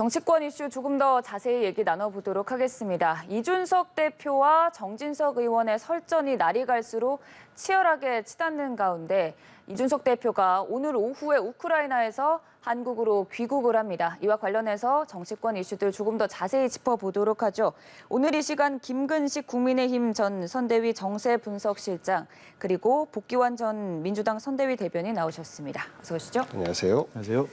정치권 이슈 조금 더 자세히 얘기 나눠보도록 하겠습니다. 이준석 대표와 정진석 의원의 설전이 날이 갈수록 치열하게 치닫는 가운데 이준석 대표가 오늘 오후에 우크라이나에서 한국으로 귀국을 합니다. 이와 관련해서 정치권 이슈들 조금 더 자세히 짚어보도록 하죠. 오늘 이 시간 김근식 국민의힘 전 선대위 정세분석실장 그리고 복귀환 전 민주당 선대위 대변인 나오셨습니다. 어서 오시죠. 안녕하세요. 안녕하세요.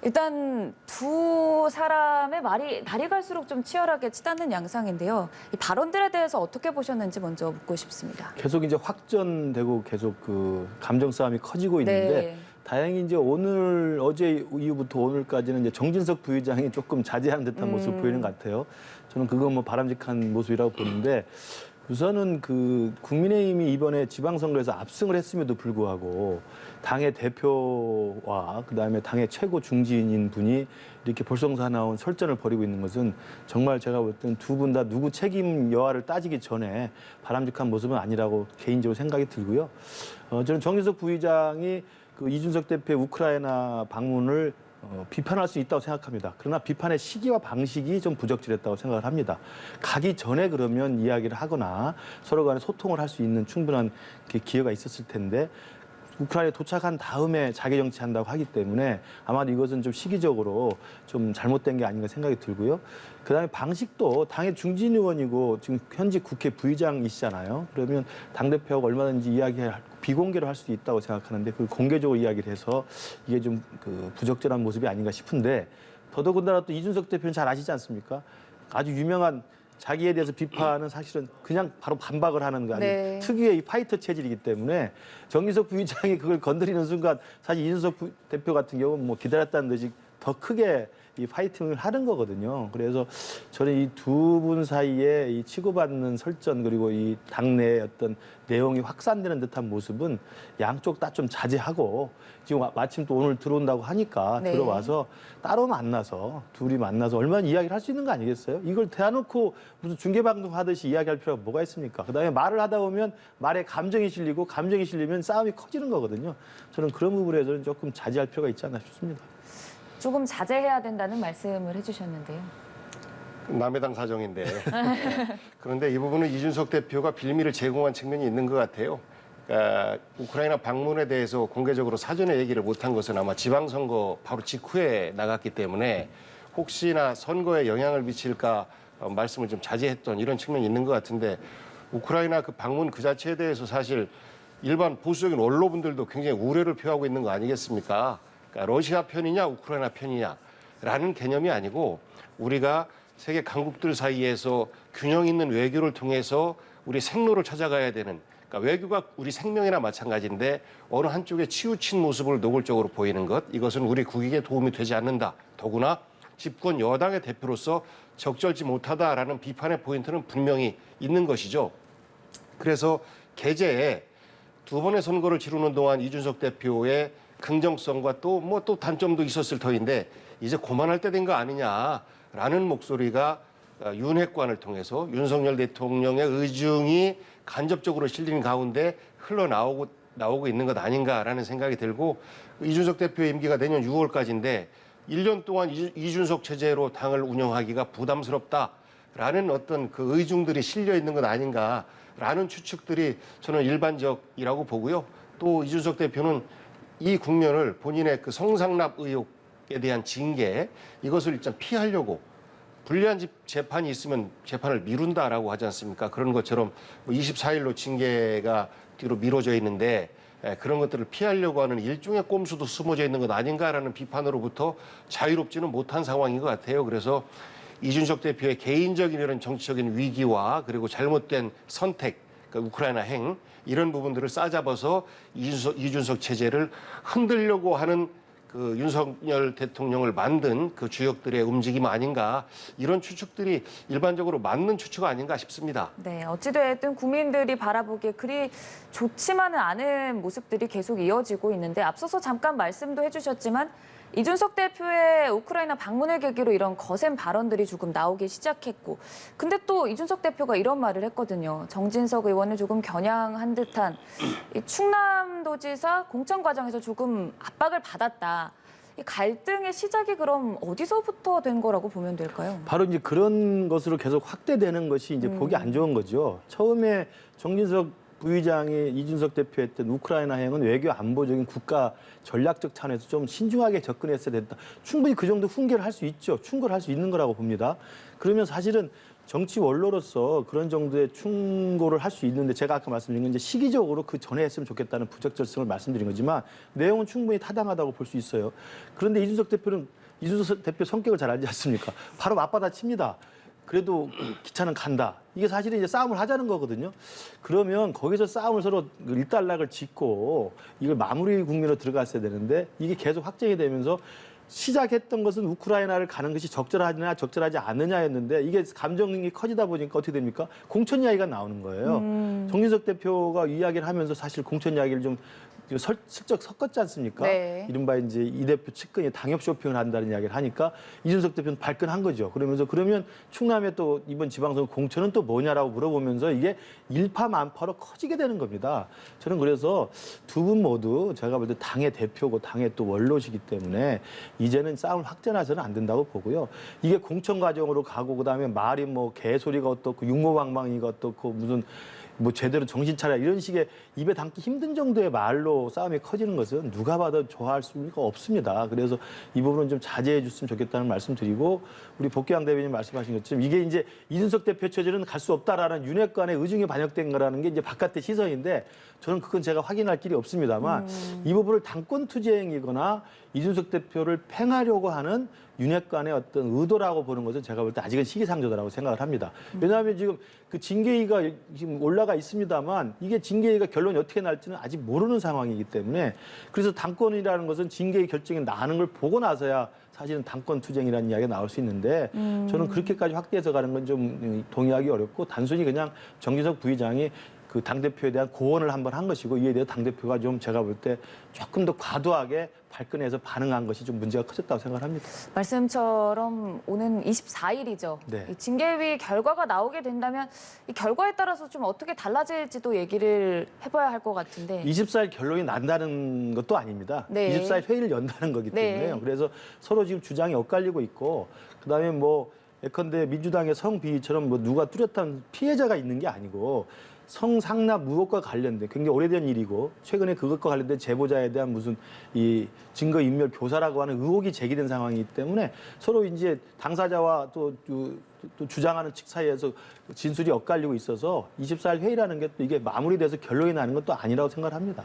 일단 두 사람의 말이 날이 갈수록 좀 치열하게 치닫는 양상인데요. 이 발언들에 대해서 어떻게 보셨는지 먼저 묻고 싶습니다. 계속 이제 확전되고 계속 그 감정 싸움이 커지고 있는데 네. 다행히 이제 어제 이후부터 오늘까지는 이제 정진석 부의장이 조금 자제하는 듯한 모습을 보이는 것 같아요. 저는 그건 뭐 바람직한 모습이라고 보는데 우선은 그 국민의힘이 이번에 지방선거에서 압승을 했음에도 불구하고 당의 대표와 그다음에 당의 최고 중진인 분이 이렇게 볼성사 나온 설전을 벌이고 있는 것은 정말 제가 볼 때는 두 분 다 누구 책임 여하를 따지기 전에 바람직한 모습은 아니라고 개인적으로 생각이 들고요. 저는 정진석 부의장이 그 이준석 대표의 우크라이나 방문을 비판할 수 있다고 생각합니다. 그러나 비판의 시기와 방식이 좀 부적절했다고 생각을 합니다. 가기 전에 그러면 이야기를 하거나 서로 간에 소통을 할 수 있는 충분한 기회가 있었을 텐데 우크라이나에 도착한 다음에 자기 정치한다고 하기 때문에 아마도 이것은 좀 시기적으로 좀 잘못된 게 아닌가 생각이 들고요. 그다음에 방식도 당의 중진 의원이고 지금 현직 국회 부의장이시잖아요. 그러면 당대표하고 얼마든지 비공개로 할 수 있다고 생각하는데 그걸 공개적으로 이야기를 해서 이게 좀 그 부적절한 모습이 아닌가 싶은데 더더군다나 또 이준석 대표는 잘 아시지 않습니까? 아주 유명한 자기에 대해서 비판은 사실은 그냥 바로 반박을 하는 거 아니에요. 네. 특유의 이 파이터 체질이기 때문에 정진석 부의장이 그걸 건드리는 순간 사실 이준석 대표 같은 경우는 뭐 기다렸다는 듯이 더 크게 이 파이팅을 하는 거거든요. 그래서 저는 이 두 분 사이에 이 치고받는 설전 그리고 이 당내의 어떤 내용이 확산되는 듯한 모습은 양쪽 다 좀 자제하고 지금 마침 또 오늘 들어온다고 하니까 네. 들어와서 따로 만나서 둘이 만나서 얼마나 이야기를 할 수 있는 거 아니겠어요? 이걸 대놓고 무슨 중계방송 하듯이 이야기할 필요가 뭐가 있습니까? 그다음에 말을 하다 보면 말에 감정이 실리고 감정이 실리면 싸움이 커지는 거거든요. 저는 그런 부분에서는 조금 자제할 필요가 있지 않나 싶습니다. 조금 자제해야 된다는 말씀을 해주셨는데요. 남의 당 사정인데. 그런데 이 부분은 이준석 대표가 빌미를 제공한 측면이 있는 것 같아요. 그러니까 우크라이나 방문에 대해서 공개적으로 사전에 얘기를 못한 것은 아마 지방선거 바로 직후에 나갔기 때문에 혹시나 선거에 영향을 미칠까 말씀을 좀 자제했던 이런 측면이 있는 것 같은데 우크라이나 그 방문 그 자체에 대해서 사실 일반 보수적인 언론분들도 굉장히 우려를 표하고 있는 거 아니겠습니까? 그러니까 러시아 편이냐 우크라이나 편이냐라는 개념이 아니고 우리가 세계 강국들 사이에서 균형 있는 외교를 통해서 우리 생로를 찾아가야 되는 그러니까 외교가 우리 생명이나 마찬가지인데 어느 한쪽에 치우친 모습을 노골적으로 보이는 것 이것은 우리 국익에 도움이 되지 않는다. 더구나 집권 여당의 대표로서 적절치 못하다라는 비판의 포인트는 분명히 있는 것이죠. 그래서 개제에 두 번의 선거를 치르는 동안 이준석 대표의 긍정성과 또 단점도 있었을 터인데 이제 그만할 때 된 거 아니냐라는 목소리가 윤핵관을 통해서 윤석열 대통령의 의중이 간접적으로 실린 가운데 흘러나오고 있는 것 아닌가라는 생각이 들고 이준석 대표의 임기가 내년 6월까지인데 1년 동안 이준석 체제로 당을 운영하기가 부담스럽다라는 어떤 그 의중들이 실려 있는 것 아닌가라는 추측들이 저는 일반적이라고 보고요. 또 이준석 대표는 이 국면을 본인의 그 성상납 의혹에 대한 징계 이것을 일단 피하려고 불리한 재판이 있으면 재판을 미룬다라고 하지 않습니까? 그런 것처럼 24일로 징계가 뒤로 미뤄져 있는데 그런 것들을 피하려고 하는 일종의 꼼수도 숨어져 있는 것 아닌가라는 비판으로부터 자유롭지는 못한 상황인 것 같아요. 그래서 이준석 대표의 개인적인 이런 정치적인 위기와 그리고 잘못된 선택 그러니까 우크라이나 행 이런 부분들을 싸잡아서 이준석 체제를 흔들려고 하는 그 윤석열 대통령을 만든 그 주역들의 움직임 아닌가 이런 추측들이 일반적으로 맞는 추측 아닌가 싶습니다. 네, 어찌됐든 국민들이 바라보기에 그리 좋지만은 않은 모습들이 계속 이어지고 있는데 앞서서 잠깐 말씀도 해주셨지만 이준석 대표의 우크라이나 방문을 계기로 이런 거센 발언들이 조금 나오기 시작했고 근데 또 이준석 대표가 이런 말을 했거든요. 정진석 의원을 조금 겨냥한 듯한 이 충남도지사 공천 과정에서 조금 압박을 받았다. 이 갈등의 시작이 그럼 어디서부터 된 거라고 보면 될까요? 바로 이제 그런 것으로 계속 확대되는 것이 이제 보기 안 좋은 거죠. 처음에 정진석 부의장이 이준석 대표 했던 우크라이나 행은 외교 안보적인 국가 전략적 차원에서 좀 신중하게 접근했어야 됐다. 충분히 그 정도 훈계를 할 수 있죠. 충고를 할 수 있는 거라고 봅니다. 그러면 사실은 정치 원로로서 그런 정도의 충고를 할 수 있는데 제가 아까 말씀드린 건 이제 시기적으로 그 전에 했으면 좋겠다는 부적절성을 말씀드린 거지만 내용은 충분히 타당하다고 볼 수 있어요. 그런데 이준석 대표 성격을 잘 알지 않습니까? 바로 맞받아칩니다. 그래도 기차는 간다. 이게 사실은 이제 싸움을 하자는 거거든요. 그러면 거기서 싸움을 서로 일단락을 짓고 이걸 마무리 국면으로 들어갔어야 되는데 이게 계속 확정이 되면서 시작했던 것은 우크라이나를 가는 것이 적절하냐 적절하지 않느냐였는데 이게 감정이 커지다 보니까 어떻게 됩니까? 공천 이야기가 나오는 거예요. 정진석 대표가 이야기를 하면서 사실 공천 이야기를 좀 슬쩍 섞었지 않습니까? 네. 이른바 이제 이 대표 측근이 당협 쇼핑을 한다는 이야기를 하니까 이준석 대표는 발끈한 거죠. 그러면서 그러면 충남에 또 이번 지방선거 공천은 또 뭐냐라고 물어보면서 이게 일파만파로 커지게 되는 겁니다. 저는 그래서 두 분 모두 제가 볼 때 당의 대표고 당의 또 원로시기 때문에 이제는 싸움을 확전해서는 안 된다고 보고요. 이게 공천 과정으로 가고 그다음에 말이 뭐 개소리가 어떻고 육모방망이가 어떻고 무슨 뭐 제대로 정신 차려 이런 식의 입에 담기 힘든 정도의 말로 싸움이 커지는 것은 누가 봐도 좋아할 수가 없습니다. 그래서 이 부분은 좀 자제해 줬으면 좋겠다는 말씀 드리고 우리 복귀왕 대변인 말씀하신 것처럼 이게 이제 이준석 대표 처지는 갈 수 없다라는 윤핵관의 의중이 반영된 거라는 게 이제 바깥의 시선인데 저는 그건 제가 확인할 길이 없습니다만 이 부분을 당권 투쟁이거나 이준석 대표를 팽하려고 하는 윤핵관의 어떤 의도라고 보는 것은 제가 볼 때 아직은 시기상조다라고 생각을 합니다. 왜냐하면 지금 그 징계위가 지금 올라가 있습니다만 이게 징계위가 결론이 어떻게 날지는 아직 모르는 상황이기 때문에 그래서 당권이라는 것은 징계위 결정이 나는 걸 보고 나서야 사실은 당권 투쟁이라는 이야기가 나올 수 있는데 저는 그렇게까지 확대해서 가는 건 좀 동의하기 어렵고 단순히 그냥 정진석 부의장이 그 당대표에 대한 고언을 한번 한 것이고 이에 대해 당대표가 좀 제가 볼 때 조금 더 과도하게 발끈해서 반응한 것이 좀 문제가 커졌다고 생각합니다. 말씀처럼 오는 24일이죠. 네. 이 징계위 결과가 나오게 된다면 이 결과에 따라서 좀 어떻게 달라질지도 얘기를 해봐야 할 것 같은데. 24일 결론이 난다는 것도 아닙니다. 네. 24일 회의를 연다는 거기 때문에요. 네. 그래서 서로 지금 주장이 엇갈리고 있고 그다음에 뭐 예컨대 민주당의 성비위처럼 뭐 누가 뚜렷한 피해자가 있는 게 아니고 성상납 의혹과 관련된 굉장히 오래된 일이고 최근에 그것과 관련된 제보자에 대한 무슨 이 증거인멸 교사라고 하는 의혹이 제기된 상황이기 때문에 서로 이제 당사자와 또 주장하는 측 사이에서 진술이 엇갈리고 있어서 24일 회의라는 게 또 이게 마무리돼서 결론이 나는 것도 아니라고 생각을 합니다.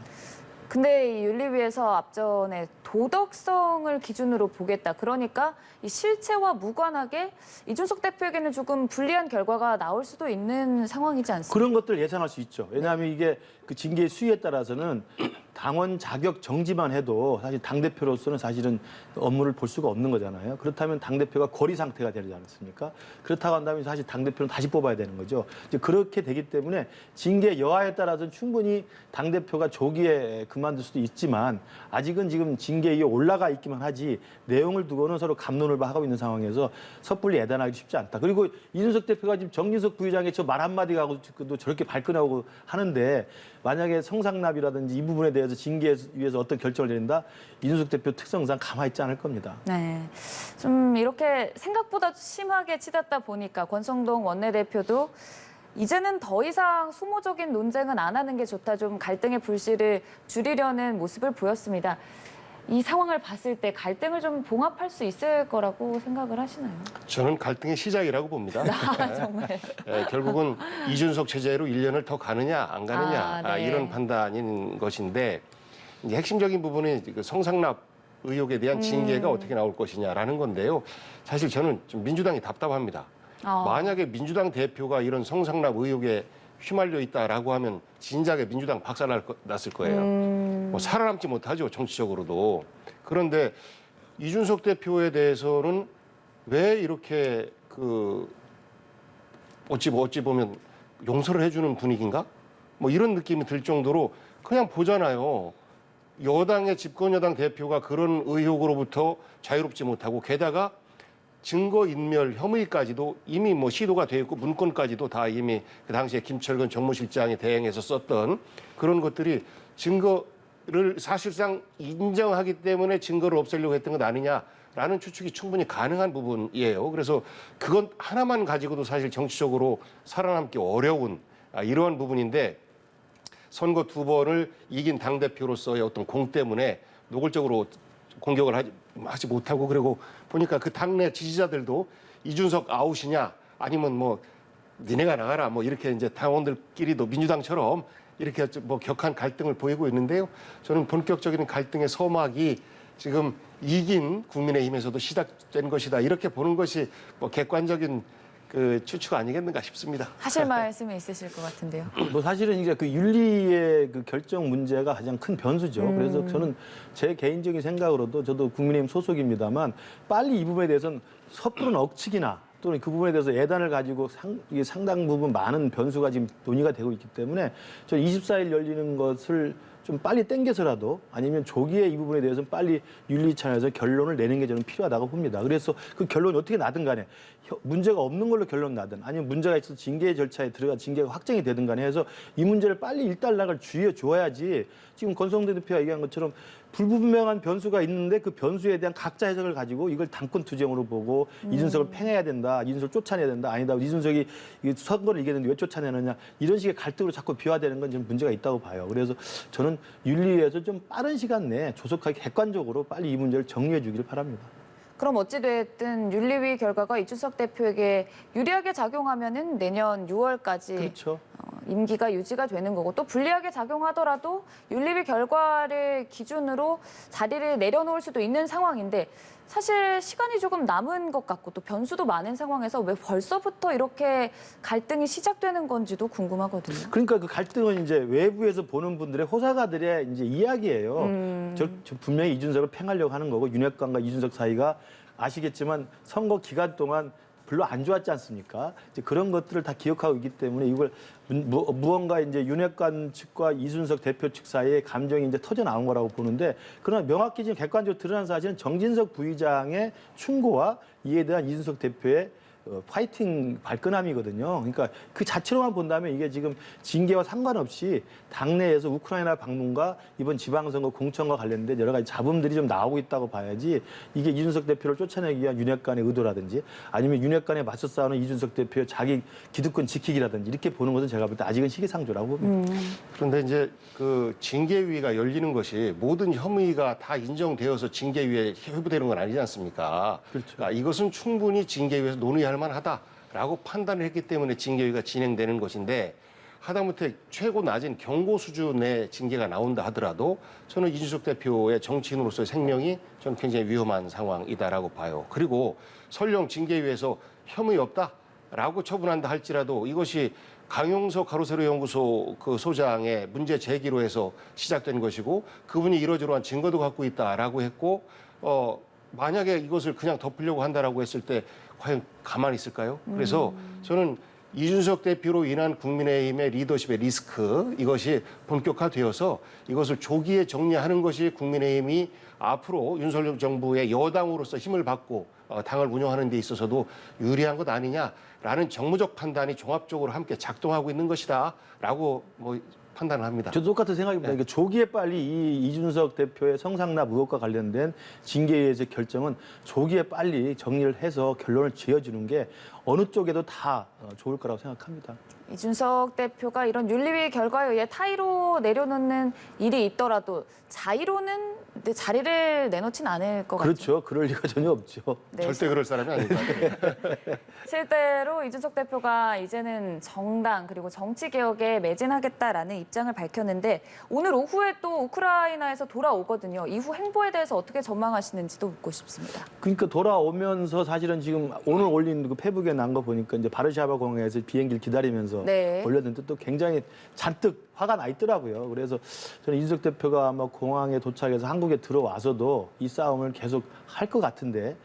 근데 이 윤리위에서 앞전에 도덕성을 기준으로 보겠다. 그러니까 이 실체와 무관하게 이준석 대표에게는 조금 불리한 결과가 나올 수도 있는 상황이지 않습니까? 그런 것들을 예상할 수 있죠. 왜냐하면 이게 그 징계의 수위에 따라서는 당원 자격 정지만 해도 사실 당대표로서는 사실은 업무를 볼 수가 없는 거잖아요. 그렇다면 당대표가 고리 상태가 되지 않습니까? 그렇다고 한다면 사실 당대표는 다시 뽑아야 되는 거죠. 이제 그렇게 되기 때문에 징계 여하에 따라서는 충분히 당대표가 조기에 그만둘 수도 있지만 아직은 지금 징계위에 올라가 있기만 하지 내용을 두고는 서로 갑론을 하고 있는 상황에서 섣불리 애단하기 쉽지 않다. 그리고 이준석 대표가 지금 정진석 부의장의 저 말 한마디 가지고도 저렇게 발끈하고 하는데 만약에 성상납이라든지 이 부분에 대해서 징계위에서 어떤 결정을 내린다? 이준석 대표 특성상 가만히 있지 않을 겁니다. 네, 좀 이렇게 생각보다 심하게 치닫다 보니까 권성동 원내대표도 이제는 더 이상 소모적인 논쟁은 안 하는 게 좋다. 좀 갈등의 불씨를 줄이려는 모습을 보였습니다. 이 상황을 봤을 때 갈등을 좀 봉합할 수 있을 거라고 생각을 하시나요? 저는 갈등의 시작이라고 봅니다. 정말. 결국은 이준석 체제로 1년을 더 가느냐 안 가느냐 네. 이런 판단인 것인데 이제 핵심적인 부분이 그 성상납 의혹에 대한 징계가 어떻게 나올 것이냐라는 건데요. 사실 저는 좀 민주당이 답답합니다. 만약에 민주당 대표가 이런 성상납 의혹에 휘말려 있다라고 하면 진작에 민주당 박살났을 거예요. 뭐 살아남지 못하죠, 정치적으로도. 그런데 이준석 대표에 대해서는 왜 이렇게 어찌 보면 용서를 해주는 분위기인가? 뭐 이런 느낌이 들 정도로 그냥 보잖아요. 여당의 집권여당 대표가 그런 의혹으로부터 자유롭지 못하고 게다가 증거인멸 혐의까지도 이미 뭐 시도가 되어 있고 문건까지도 다 이미 그 당시에 김철근 정무실장이 대행해서 썼던 그런 것들이 증거 를 사실상 인정하기 때문에 증거를 없애려고 했던 것 아니냐라는 추측이 충분히 가능한 부분이에요. 그래서 그건 하나만 가지고도 사실 정치적으로 살아남기 어려운 이러한 부분인데 선거 2번을 이긴 당대표로서의 어떤 공 때문에 노골적으로 공격을 하지 못하고 그리고 보니까 그 당내 지지자들도 이준석 아웃이냐 아니면 뭐 니네가 나가라 뭐 이렇게 이제 당원들끼리도 민주당처럼 이렇게 뭐 격한 갈등을 보이고 있는데요. 저는 본격적인 갈등의 서막이 지금 이긴 국민의힘에서도 시작된 것이다. 이렇게 보는 것이 뭐 객관적인 그 추측 아니겠는가 싶습니다. 하실 말씀이 있으실 것 같은데요. 뭐 사실은 이제 그 윤리의 그 결정 문제가 가장 큰 변수죠. 그래서 저는 제 개인적인 생각으로도 저도 국민의힘 소속입니다만 빨리 이 부분에 대해서는 섣부른 억측이나 또는 그 부분에 대해서 예단을 가지고 이게 상당 부분 많은 변수가 지금 논의가 되고 있기 때문에 저 24일 열리는 것을 좀 빨리 땡겨서라도 아니면 조기에 이 부분에 대해서는 빨리 윤리위원회에서 결론을 내는 게 저는 필요하다고 봅니다. 그래서 그 결론이 어떻게 나든 간에 문제가 없는 걸로 결론 나든 아니면 문제가 있어서 징계 절차에 들어가 징계가 확정이 되든 간에 해서 이 문제를 빨리 일단락을 주의해 줘야지 지금 권성대 대표가 얘기한 것처럼 불분명한 변수가 있는데 그 변수에 대한 각자 해석을 가지고 이걸 당권 투쟁으로 보고 이준석을 팽해야 된다, 이준석을 쫓아내야 된다, 아니다, 이준석이 선거를 이겼는데 왜 쫓아내느냐 이런 식의 갈등으로 자꾸 비화되는 건 좀 문제가 있다고 봐요. 그래서 저는 윤리위에서 좀 빠른 시간 내에 조속하게 객관적으로 빨리 이 문제를 정리해 주기를 바랍니다. 그럼 어찌됐든 윤리위 결과가 이준석 대표에게 유리하게 작용하면은 내년 6월까지 그렇죠. 임기가 유지가 되는 거고 또 불리하게 작용하더라도 윤리위 결과를 기준으로 자리를 내려놓을 수도 있는 상황인데 사실 시간이 조금 남은 것 같고 또 변수도 많은 상황에서 왜 벌써부터 이렇게 갈등이 시작되는 건지도 궁금하거든요. 그러니까 그 갈등은 이제 외부에서 보는 분들의 호사가들의 이제 이야기예요. 저 분명히 이준석을 팽하려고 하는 거고 윤핵관과 이준석 사이가 아시겠지만 선거 기간 동안 별로 안 좋았지 않습니까? 이제 그런 것들을 다 기억하고 있기 때문에 이걸 무언가 이제 윤핵관 측과 이준석 대표 측 사이에 감정이 이제 터져 나온 거라고 보는데 그러나 명확히 지금 객관적으로 드러난 사실은 정진석 부의장의 충고와 이에 대한 이준석 대표의 파이팅 발끈함이거든요. 그러니까 그 자체로만 본다면 이게 지금 징계와 상관없이 당내에서 우크라이나 방문과 이번 지방선거 공천과 관련된 여러 가지 잡음들이 좀 나오고 있다고 봐야지 이게 이준석 대표를 쫓아내기 위한 윤핵관의 의도라든지 아니면 윤핵관에 맞서 싸우는 이준석 대표의 자기 기득권 지키기라든지 이렇게 보는 것은 제가 볼 때 아직은 시기상조라고 봅니다. 그런데 이제 그 징계위가 열리는 것이 모든 혐의가 다 인정되어서 징계위에 회부되는 건 아니지 않습니까? 그렇죠. 그러니까 이것은 충분히 징계위에서 논의할 만하다라고 판단을 했기 때문에 징계위가 진행되는 것인데 하다못해 최고 낮은 경고 수준의 징계가 나온다 하더라도 저는 이준석 대표의 정치인으로서의 생명이 저는 굉장히 위험한 상황이다라고 봐요. 그리고 설령 징계위에서 혐의 없다라고 처분한다 할지라도 이것이 강용석 가로세로 연구소 그 소장의 문제 제기로 해서 시작된 것이고 그분이 이러저러한 증거도 갖고 있다라고 했고 만약에 이것을 그냥 덮으려고 한다라고 했을 때 과연 가만히 있을까요? 그래서 저는 이준석 대표로 인한 국민의힘의 리더십의 리스크 이것이 본격화되어서 이것을 조기에 정리하는 것이 국민의힘이 앞으로 윤석열 정부의 여당으로서 힘을 받고 당을 운영하는 데 있어서도 유리한 것 아니냐라는 정무적 판단이 종합적으로 함께 작동하고 있는 것이다라고 판단을 합니다. 저도 똑같은 생각입니다. 그러니까 조기에 빨리 이 이준석 대표의 성상납 의혹과 관련된 징계위에서의 결정은 조기에 빨리 정리를 해서 결론을 지어주는 게 어느 쪽에도 다 좋을 거라고 생각합니다. 이준석 대표가 이런 윤리위 결과에 의해 타의로 내려놓는 일이 있더라도 자의로는 자리를 내놓진 않을 것 같아요. 그렇죠. 그럴 리가 전혀 없죠. 네. 절대 그럴 사람이 아닙니다. 실제로 이준석 대표가 이제는 정당 그리고 정치 개혁에 매진하겠다라는 입장을 밝혔는데 오늘 오후에 또 우크라이나에서 돌아오거든요. 이후 행보에 대해서 어떻게 전망하시는지도 묻고 싶습니다. 그러니까 돌아오면서 사실은 지금 오늘 올린 그 페북에 난 거 보니까 이제 바르샤바 공항에서 비행기를 기다리면서 네. 올렸는데 또 굉장히 잔뜩 화가 나 있더라고요. 그래서 저는 이준석 대표가 아마 공항에 도착해서 한국에 들어와서도 이 싸움을 계속 할 것 같은데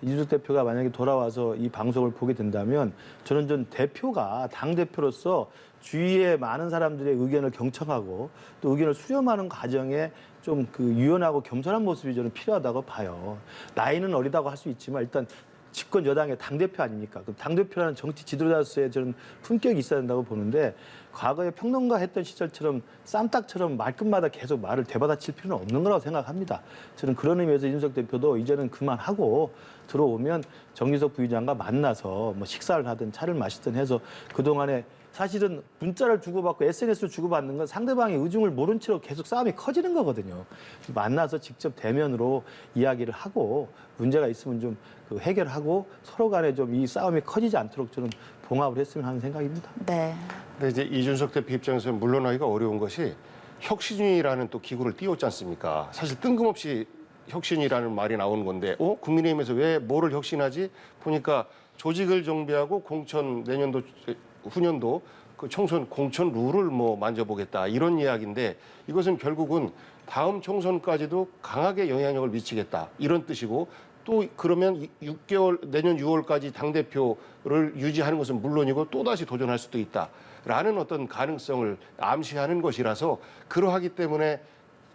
이준석 대표가 만약에 돌아와서 이 방송을 보게 된다면 저는 좀 대표가 당대표로서 주위에 많은 사람들의 의견을 경청하고 또 의견을 수렴하는 과정에 좀 그 유연하고 겸손한 모습이 저는 필요하다고 봐요. 나이는 어리다고 할 수 있지만 일단 집권 여당의 당대표 아닙니까? 그 당대표라는 정치 지도자로서의 저는 품격이 있어야 된다고 보는데 과거에 평론가 했던 시절처럼 쌈딱처럼 말끝마다 계속 말을 되받아칠 필요는 없는 거라고 생각합니다. 저는 그런 의미에서 이준석 대표도 이제는 그만하고 들어오면 정진석 부의장과 만나서 뭐 식사를 하든 차를 마시든 해서 그동안에 사실은 문자를 주고받고 SNS를 주고받는 건 상대방의 의중을 모른 채로 계속 싸움이 커지는 거거든요. 만나서 직접 대면으로 이야기를 하고 문제가 있으면 좀 그 해결하고 서로 간에 좀 이 싸움이 커지지 않도록 저는 봉합을 했으면 하는 생각입니다. 네. 근데 이제 이준석 대표 입장에서는 물러나기가 어려운 것이 혁신이라는 또 기구를 띄웠지 않습니까? 사실 뜬금없이 혁신이라는 말이 나오는 건데, 국민의힘에서 왜 뭐를 혁신하지? 보니까 조직을 정비하고 공천 내년도 후년도 그 총선 공천 룰을 뭐 만져보겠다 이런 이야기인데 이것은 결국은 다음 총선까지도 강하게 영향력을 미치겠다 이런 뜻이고 또 그러면 6개월 내년 6월까지 당대표를 유지하는 것은 물론이고 또다시 도전할 수도 있다라는 어떤 가능성을 암시하는 것이라서 그러하기 때문에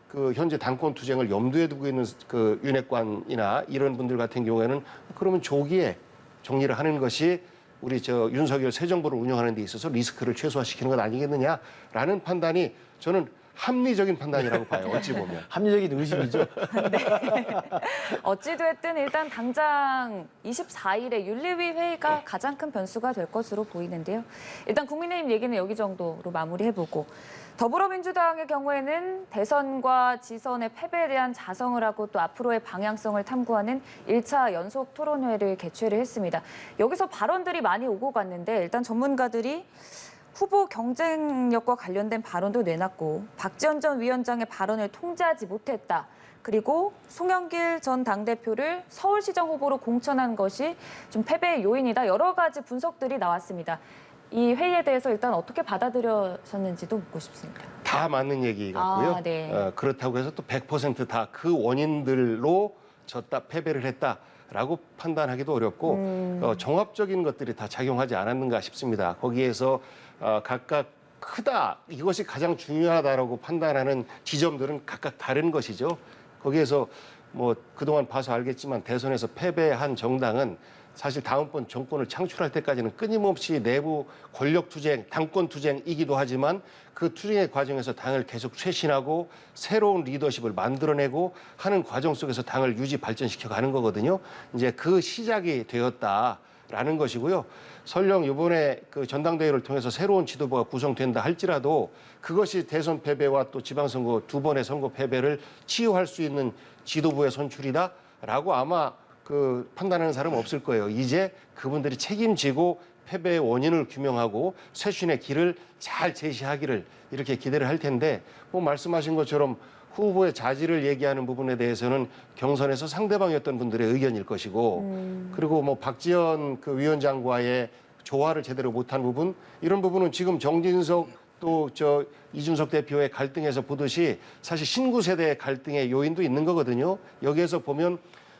그 현재 당권 투쟁을 염두에 두고 있는 그 윤핵관이나 이런 분들 같은 경우에는 그러면 조기에 정리를 하는 것이 우리 윤석열 새 정부를 운영하는 데 있어서 리스크를 최소화시키는 것 아니겠느냐라는 판단이 저는 합리적인 판단이라고 봐요. 어찌 보면. 합리적인 의심이죠. 어찌됐든 일단 당장 24일에 윤리위 회의가 가장 큰 변수가 될 것으로 보이는데요. 일단 국민의힘 얘기는 여기 정도로 마무리해보고 더불어민주당의 경우에는 대선과 지선의 패배에 대한 자성을 하고 또 앞으로의 방향성을 탐구하는 1차 연속 토론회를 개최를 했습니다. 여기서 발언들이 많이 오고 갔는데 일단 전문가들이 후보 경쟁력과 관련된 발언도 내놨고 박지원 전 위원장의 발언을 통제하지 못했다. 그리고 송영길 전 당대표를 서울시장 후보로 공천한 것이 좀 패배의 요인이다. 여러 가지 분석들이 나왔습니다. 이 회의에 대해서 일단 어떻게 받아들여졌는지도 묻고 싶습니다. 다 맞는 얘기 같고요. 네. 그렇다고 해서 또 100% 다 그 원인들로 졌다, 패배를 했다라고 판단하기도 어렵고 종합적인 것들이 다 작용하지 않았는가 싶습니다. 거기에서 각각 크다, 이것이 가장 중요하다라고 판단하는 지점들은 각각 다른 것이죠. 거기에서 뭐 그동안 봐서 알겠지만 대선에서 패배한 정당은 사실 다음번 정권을 창출할 때까지는 끊임없이 내부 권력 투쟁, 당권 투쟁이기도 하지만 그 투쟁의 과정에서 당을 계속 쇄신하고 새로운 리더십을 만들어내고 하는 과정 속에서 당을 유지 발전시켜 가는 거거든요. 이제 그 시작이 되었다라는 것이고요. 설령 이번에 그 전당대회를 통해서 새로운 지도부가 구성된다 할지라도 그것이 대선 패배와 또 지방선거 두 번의 선거 패배를 치유할 수 있는 지도부의 선출이다라고 아마 그 판단하는 사람은 없을 거예요. 이제 그분들이 책임지고 패배의 원인을 규명하고 쇄신의 길을 잘 제시하기를 이렇게 기대를 할 텐데 뭐 말씀하신 것처럼 후보의 자질을 얘기하는 부분에 대해서는 경선에서 상대방이었던 분들의 의견일 것이고 그리고 뭐 박지원 그 위원장과의 조화를 제대로 못한 부분 이런 부분은 지금 정진석 또 이준석 대표의 갈등에서 보듯이 사실 신구 세대의 갈등의 요인도 있는 거거든요. 여기에서 보면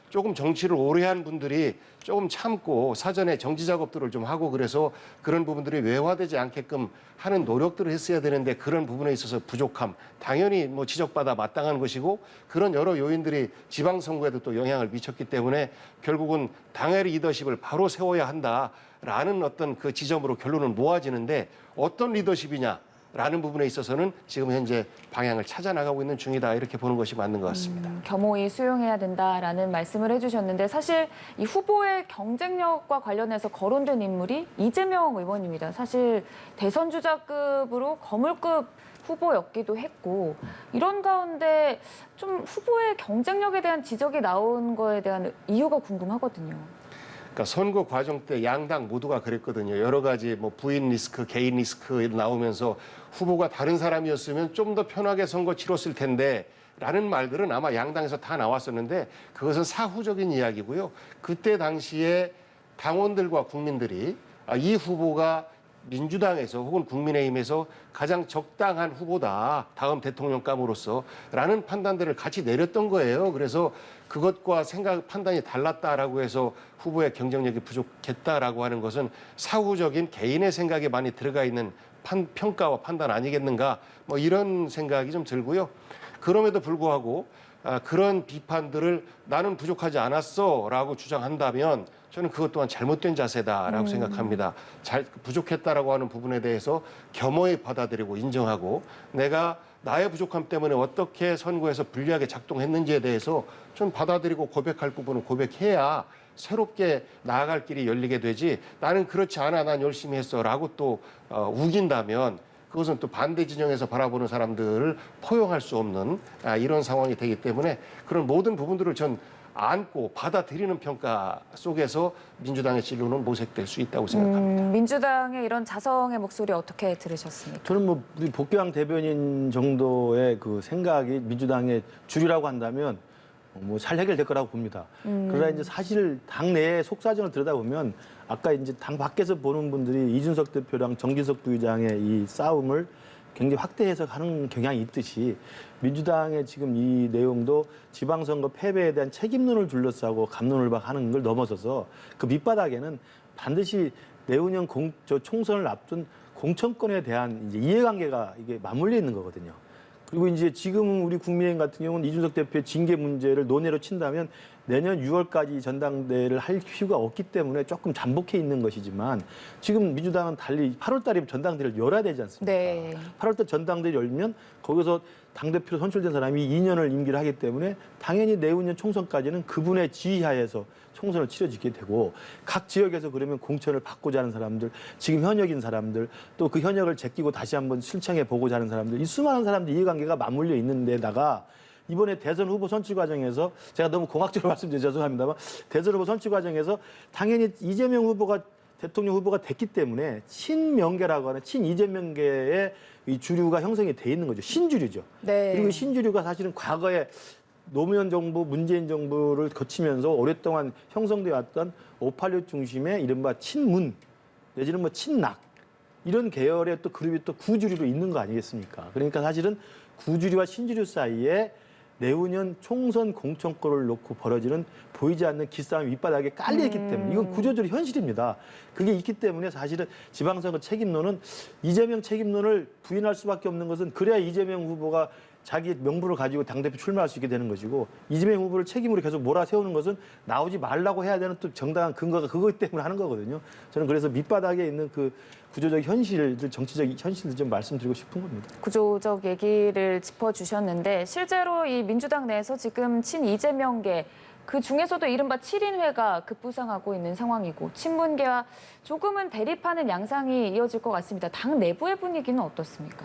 조금 정치를 오래 한 분들이 조금 참고 사전에 정치 작업들을 좀 하고 그래서 그런 부분들이 외화되지 않게끔 하는 노력들을 했어야 되는데 그런 부분에 있어서 부족함 당연히 뭐 지적받아 마땅한 것이고 그런 여러 요인들이 지방선거에도 또 영향을 미쳤기 때문에 결국은 당의 리더십을 바로 세워야 한다라는 어떤 그 지점으로 결론은 모아지는데 어떤 리더십이냐 라는 부분에 있어서는 지금 현재 방향을 찾아 나가고 있는 중이다 이렇게 보는 것이 맞는 것 같습니다. 겸허히 수용해야 된다라는 말씀을 해주셨는데 사실 이 후보의 경쟁력과 관련해서 거론된 인물이 이재명 의원입니다. 사실 대선 주자급으로 거물급 후보였기도 했고 이런 가운데 좀 후보의 경쟁력에 대한 지적이 나온 거에 대한 이유가 궁금하거든요. 그러니까 선거 과정 때 양당 모두가 그랬거든요. 여러 가지 뭐 부인 리스크, 개인 리스크 나오면서 후보가 다른 사람이었으면 좀 더 편하게 선거 치렀을 텐데 라는 말들은 아마 양당에서 다 나왔었는데 그것은 사후적인 이야기고요. 그때 당시에 당원들과 국민들이 이 후보가 민주당에서 혹은 국민의힘에서 가장 적당한 후보다 다음 대통령감으로서 라는 판단들을 같이 내렸던 거예요. 그래서 그것과 생각 판단이 달랐다라고 해서 후보의 경쟁력이 부족했다라고 하는 것은 사후적인 개인의 생각이 많이 들어가 있는 평가와 판단 아니겠는가 뭐 이런 생각이 좀 들고요. 그럼에도 불구하고 그런 비판들을 나는 부족하지 않았어라고 주장한다면 저는 그것 또한 잘못된 자세다라고 생각합니다. 부족했다라고 하는 부분에 대해서 겸허히 받아들이고 인정하고 내가 나의 부족함 때문에 어떻게 선거에서 불리하게 작동했는지에 대해서 좀 받아들이고 고백할 부분은 고백해야 새롭게 나아갈 길이 열리게 되지 나는 그렇지 않아 난 열심히 했어라고 또 우긴다면 그것은 또 반대 진영에서 바라보는 사람들을 포용할 수 없는 이런 상황이 되기 때문에 그런 모든 부분들을 전 안고 받아들이는 평가 속에서 민주당의 진로는 모색될 수 있다고 생각합니다. 민주당의 이런 자성의 목소리 어떻게 들으셨습니까? 저는 뭐 우리 복교양 대변인 정도의 그 생각이 민주당의 주류라고 한다면 뭐 잘 해결될 거라고 봅니다. 그러나 이제 사실 당 내의 속사정을 들여다보면 아까 이제 당 밖에서 보는 분들이 이준석 대표랑 정진석 부의장의 이 싸움을 굉장히 확대 해석하는 경향이 있듯이 민주당의 지금 이 내용도 지방선거 패배에 대한 책임론을 둘러싸고 갑론을박하는 걸 넘어서서 그 밑바닥에는 반드시 내후년 총선을 앞둔 공천권에 대한 이제 이해관계가 이게 맞물려 있는 거거든요. 그리고 이제 지금 우리 국민의힘 같은 경우는 이준석 대표의 징계 문제를 논외로 친다면 내년 6월까지 전당대회를 할 필요가 없기 때문에 조금 잠복해 있는 것이지만 지금 민주당은 달리 8월 달에 전당대회를 열어야 되지 않습니까? 네. 8월 달 전당대회 열면 거기서 당대표로 선출된 사람이 2년을 임기를 하기 때문에 당연히 내후년 총선까지는 그분의 지휘하에서 총선을 치러지게 되고 각 지역에서 그러면 공천을 받고자 하는 사람들, 지금 현역인 사람들, 또 그 현역을 제끼고 다시 한번 실청해 보고자 하는 사람들, 이 수많은 사람들 이해관계가 맞물려 있는 데다가 이번에 대선 후보 선출 과정에서 제가 너무 공학적으로 말씀드려 죄송합니다만 대선 후보 선출 과정에서 당연히 이재명 후보가 대통령 후보가 됐기 때문에 친명계라고 하는 친이재명계의 이 주류가 형성이 돼 있는 거죠. 신주류죠. 네. 그리고 신주류가 사실은 과거에 노무현 정부, 문재인 정부를 거치면서 오랫동안 형성되어 왔던 586 중심의 이른바 친문 내지는 뭐 친낙 이런 계열의 또 그룹이 또 구주류로 있는 거 아니겠습니까? 그러니까 사실은 구주류와 신주류 사이에 내후년 총선 공천권을 놓고 벌어지는 보이지 않는 기싸움이 밑바닥에 깔려있기 때문에 이건 구조적으로 현실입니다. 그게 있기 때문에 사실은 지방선거 책임론은 이재명 책임론을 부인할 수밖에 없는 것은 그래야 이재명 후보가 자기 명분을 가지고 당대표 출마할 수 있게 되는 것이고 이재명 후보를 책임으로 계속 몰아세우는 것은 나오지 말라고 해야 되는 또 정당한 근거가 그것 때문에 하는 거거든요. 저는 그래서 밑바닥에 있는 그 구조적 현실들, 정치적 현실들 좀 말씀드리고 싶은 겁니다. 구조적 얘기를 짚어주셨는데 실제로 이 민주당 내에서 지금 친이재명계 그 중에서도 이른바 7인회가 급부상하고 있는 상황이고 친문계와 조금은 대립하는 양상이 이어질 것 같습니다. 당 내부의 분위기는 어떻습니까?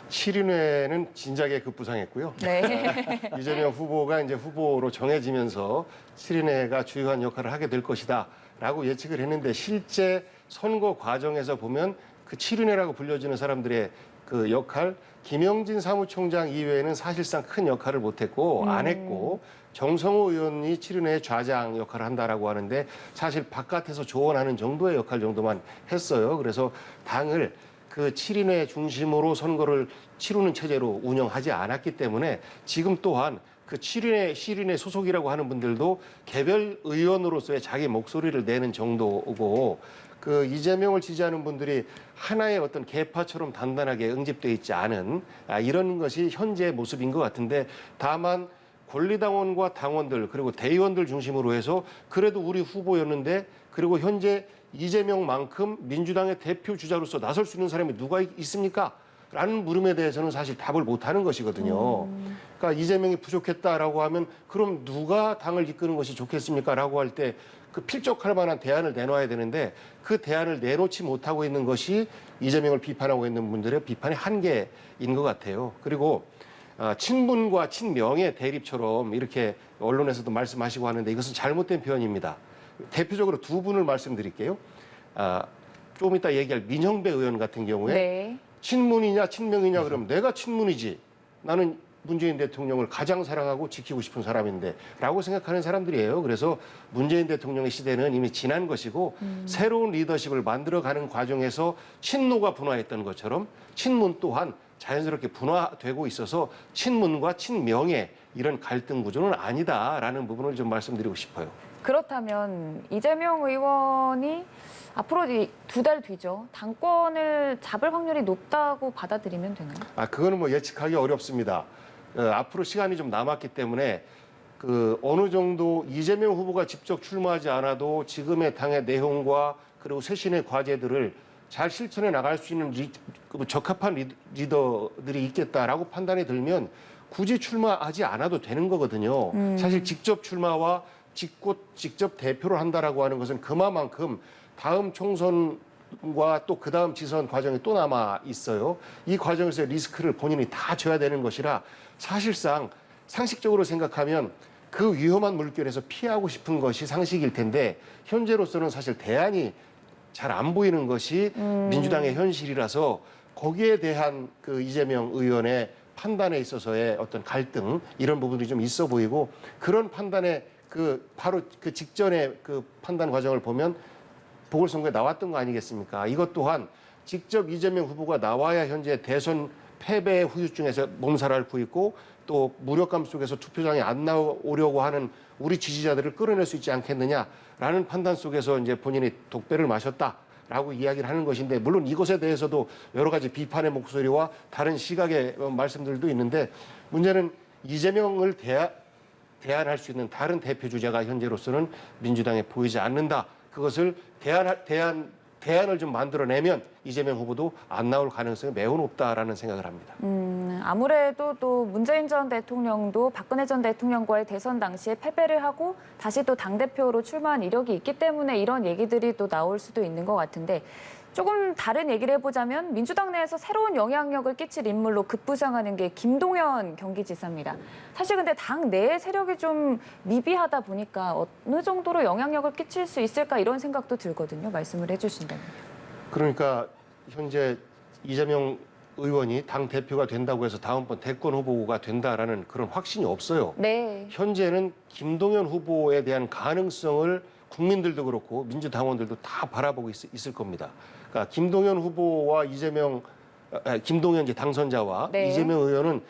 7인회는 진작에 급부상했고요. 네. 이재명 후보가 이제 후보로 정해지면서 7인회가 주요한 역할을 하게 될 것이다라고 예측을 했는데 실제 선거 과정에서 보면 그 7인회라고 불려지는 사람들의 그 역할, 김영진 사무총장 이외에는 사실상 큰 역할을 못했고 안 했고 정성호 의원이 7인회의 좌장 역할을 한다라고 하는데 사실 바깥에서 조언하는 정도의 역할 정도만 했어요. 그래서 당을 그 7인회 중심으로 선거를 치르는 체제로 운영하지 않았기 때문에 지금 또한 그 7인회 소속이라고 하는 분들도 개별 의원으로서의 자기 목소리를 내는 정도고 그 이재명을 지지하는 분들이 하나의 어떤 계파처럼 단단하게 응집돼 있지 않은 이런 것이 현재의 모습인 것 같은데 다만 권리당원과 당원들 그리고 대의원들 중심으로 해서 그래도 우리 후보였는데 그리고 현재 이재명만큼 민주당의 대표 주자로서 나설 수 있는 사람이 누가 있습니까? 라는 물음에 대해서는 사실 답을 못하는 것이거든요. 그러니까 이재명이 부족했다라고 하면 그럼 누가 당을 이끄는 것이 좋겠습니까? 라고 할 때 그 필적할 만한 대안을 내놔야 되는데 그 대안을 내놓지 못하고 있는 것이 이재명을 비판하고 있는 분들의 비판의 한계인 것 같아요. 그리고 친문과 친명의 대립처럼 이렇게 언론에서도 말씀하시고 하는데 이것은 잘못된 표현입니다. 대표적으로 두 분을 말씀드릴게요. 조금 이따 얘기할 민형배 의원 같은 경우에 네. 친문이냐 친명이냐 그러면 내가 친문이지. 나는 문재인 대통령을 가장 사랑하고 지키고 싶은 사람인데 라고 생각하는 사람들이에요. 그래서 문재인 대통령의 시대는 이미 지난 것이고 새로운 리더십을 만들어가는 과정에서 친노가 분화했던 것처럼 친문 또한 자연스럽게 분화되고 있어서 친문과 친명의 이런 갈등 구조는 아니다라는 부분을 좀 말씀드리고 싶어요. 그렇다면 이재명 의원이 앞으로 2달 뒤죠. 당권을 잡을 확률이 높다고 받아들이면 되나요? 그거는 뭐 예측하기 어렵습니다. 앞으로 시간이 좀 남았기 때문에 그 어느 정도 이재명 후보가 직접 출마하지 않아도 지금의 당의 내용과 그리고 쇄신의 과제들을 잘 실천해 나갈 수 있는 적합한 리더들이 있겠다라고 판단이 들면 굳이 출마하지 않아도 되는 거거든요. 사실 직접 출마와 직접 대표를 한다라고 하는 것은 그만큼 다음 총선과 또 그 다음 지선 과정이 또 남아 있어요. 이 과정에서 리스크를 본인이 다 져야 되는 것이라 사실상 상식적으로 생각하면 그 위험한 물결에서 피하고 싶은 것이 상식일 텐데 현재로서는 사실 대안이 잘 안 보이는 것이 민주당의 현실이라서 거기에 대한 그 이재명 의원의 판단에 있어서의 어떤 갈등 이런 부분들이 좀 있어 보이고 그런 판단에 그 바로 그 직전의 그 판단 과정을 보면 보궐선거에 나왔던 거 아니겠습니까? 이것 또한 직접 이재명 후보가 나와야 현재 대선 패배의 후유증에서 몸살을 앓고 있고 또 무력감 속에서 투표장에 안 나오려고 하는 우리 지지자들을 끌어낼 수 있지 않겠느냐라는 판단 속에서 이제 본인이 독배를 마셨다라고 이야기를 하는 것인데 물론 이것에 대해서도 여러 가지 비판의 목소리와 다른 시각의 말씀들도 있는데 문제는 이재명을 대안할 수 있는 다른 대표 주자가 현재로서는 민주당에 보이지 않는다. 그것을 대안을 좀 만들어내면 이재명 후보도 안 나올 가능성이 매우 높다라는 생각을 합니다. 아무래도 또 문재인 전 대통령도 박근혜 전 대통령과의 대선 당시에 패배를 하고 다시 또 당대표로 출마한 이력이 있기 때문에 이런 얘기들이 또 나올 수도 있는 것 같은데 조금 다른 얘기를 해보자면 민주당 내에서 새로운 영향력을 끼칠 인물로 급부상하는 게 김동연 경기지사입니다. 사실 근데 당 내의 세력이 좀 미비하다 보니까 어느 정도로 영향력을 끼칠 수 있을까 이런 생각도 들거든요. 말씀을 해주신다면. 그러니까 현재 이재명 의원이 당 대표가 된다고 해서 다음번 대권 후보가 된다라는 그런 확신이 없어요. 네. 현재는 김동연 후보에 대한 가능성을 국민들도 그렇고 민주당원들도 다 바라보고 있을 겁니다. 그러니까 김동연 후보와 김동연 이제 당선자와 네. 이재명 의원은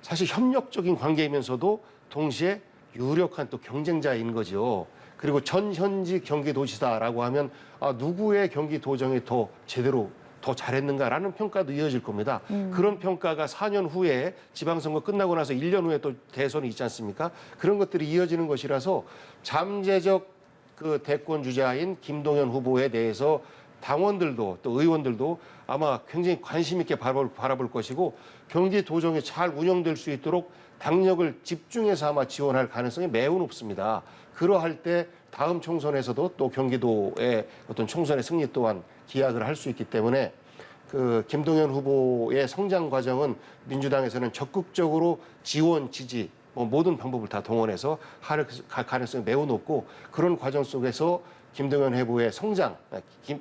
사실 협력적인 관계이면서도 동시에 유력한 또 경쟁자인 거죠. 그리고 전현직 경기도지사라고 하면 누구의 경기도정이 더 제대로 더 잘했는가라는 평가도 이어질 겁니다. 그런 평가가 4년 후에 지방선거 끝나고 나서 1년 후에 또 대선이 있지 않습니까? 그런 것들이 이어지는 것이라서 잠재적 그 대권 주자인 김동연 후보에 대해서 당원들도 또 의원들도 아마 굉장히 관심 있게 바라볼 것이고 경기도정이 잘 운영될 수 있도록 당력을 집중해서 아마 지원할 가능성이 매우 높습니다. 그러할 때 다음 총선에서도 또 경기도의 어떤 총선의 승리 또한 기약을 할 수 있기 때문에 그 김동연 후보의 성장 과정은 민주당에서는 적극적으로 지원, 지지 모든 방법을 다 동원해서 할 가능성이 매우 높고 그런 과정 속에서 김동연 후보의 성장,